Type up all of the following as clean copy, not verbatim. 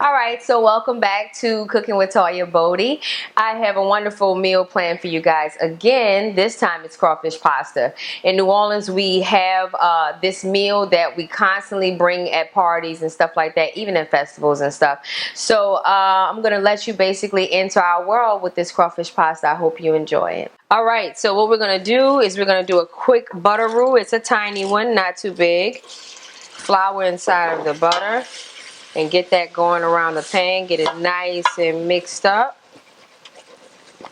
Alright, so welcome back to Cooking with Toya Bodie. I have a wonderful meal planned for you guys. Again, this time it's crawfish pasta. In New Orleans, we have this meal that we constantly bring at parties and stuff like that, even at festivals and stuff. So I'm going to let you basically enter our world with this crawfish pasta. I hope you enjoy it. Alright, so what we're going to do is we're going to do a quick butter roux. It's a tiny one, not too big. Flour inside of the butter. And get that going around the pan, get it nice and mixed up.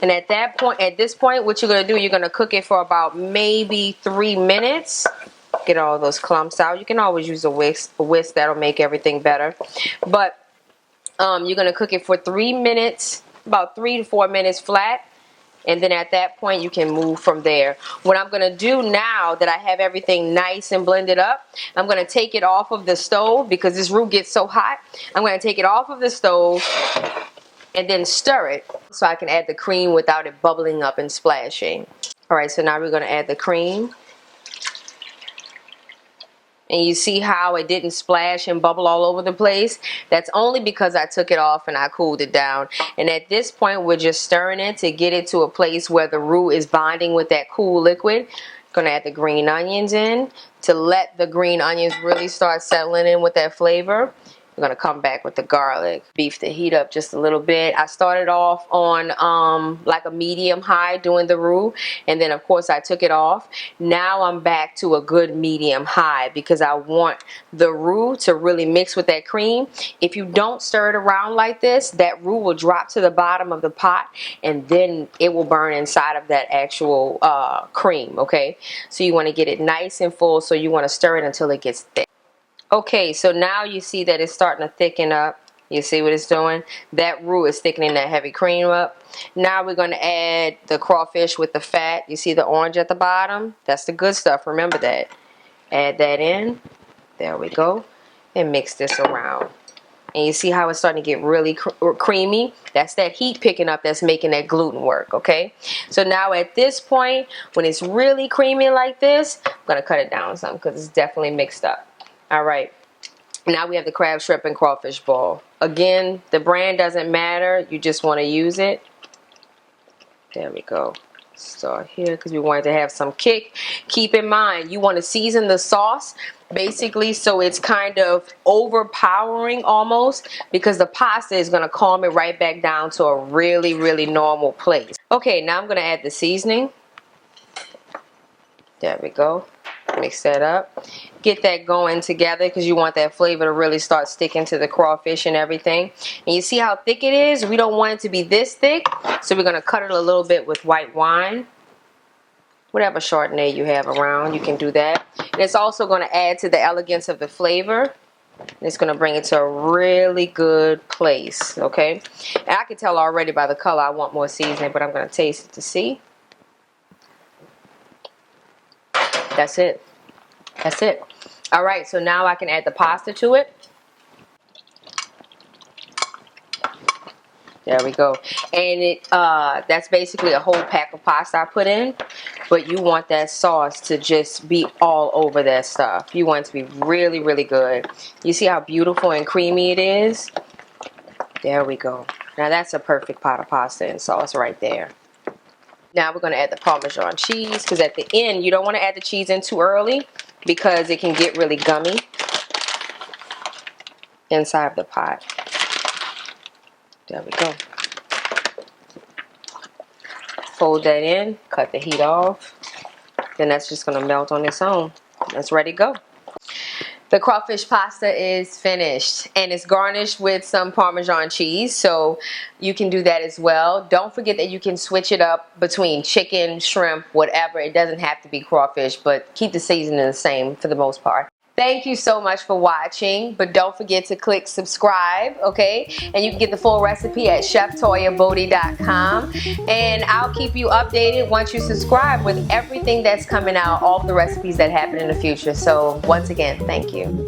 And at this point, what you're going to do, you're going to cook it for about maybe 3 minutes. Get all those clumps out. You can always use a whisk. That'll make everything better. But you're going to cook it for 3 minutes, about 3 to 4 minutes flat. And then at that point, you can move from there. What I'm going to do now that I have everything nice and blended up, I'm going to take it off of the stove because this roux gets so hot. I'm going to take it off of the stove and then stir it so I can add the cream without it bubbling up and splashing. Alright, so now we're going to add the cream. And you see how it didn't splash and bubble all over the place? That's only because I took it off and I cooled it down. And at this point, we're just stirring it to get it to a place where the roux is bonding with that cool liquid. I'm going to add the green onions in to let the green onions really start settling in with that flavor. I'm going to come back with the garlic. Beef the heat up just a little bit. I started off on like a medium high doing the roux, and then of course I took it off. Now I'm back to a good medium high because I want the roux to really mix with that cream. If you don't stir it around like this, that roux will drop to the bottom of the pot and then it will burn inside of that actual cream, okay? So you want to get it nice and full, so you want to stir it until it gets thick. Okay, so now you see that it's starting to thicken up. You see what it's doing? That roux is thickening that heavy cream up. Now we're going to add the crawfish with the fat. You see the orange at the bottom? That's the good stuff. Remember that. Add that in. There we go. And mix this around. And you see how it's starting to get really creamy? That's that heat picking up that's making that gluten work, okay? So now at this point, when it's really creamy like this, I'm going to cut it down some because it's definitely mixed up. Alright, now we have the crab, shrimp, and crawfish ball. Again, the brand doesn't matter. You just want to use it. There we go. Start here because we want it to have some kick. Keep in mind, you want to season the sauce basically so it's kind of overpowering almost, because the pasta is going to calm it right back down to a really, really normal place. Okay, now I'm going to add the seasoning. There we go. Mix that up. Get that going together because you want that flavor to really start sticking to the crawfish and everything. And you see how thick it is? We don't want it to be this thick, so we're going to cut it a little bit with white wine. Whatever Chardonnay you have around, you can do that. And it's also going to add to the elegance of the flavor. And it's going to bring it to a really good place, okay? And I can tell already by the color I want more seasoning, but I'm going to taste it to see. That's it. That's it. Alright, so now I can add the pasta to it. There we go. And that's basically a whole pack of pasta I put in. But you want that sauce to just be all over that stuff. You want it to be really, really good. You see how beautiful and creamy it is? There we go. Now that's a perfect pot of pasta and sauce right there. Now we're going to add the Parmesan cheese, because at the end you don't want to add the cheese in too early because it can get really gummy inside of the pot. There we go. Fold that in, cut the heat off, then that's just going to melt on its own. That's ready to go. The crawfish pasta is finished and it's garnished with some Parmesan cheese, so you can do that as well. Don't forget that you can switch it up between chicken, shrimp, whatever. It doesn't have to be crawfish, but keep the seasoning the same for the most part. Thank you so much for watching, but don't forget to click subscribe, okay? And you can get the full recipe at cheftoyabodie.com. And I'll keep you updated once you subscribe with everything that's coming out, all the recipes that happen in the future. So once again, thank you.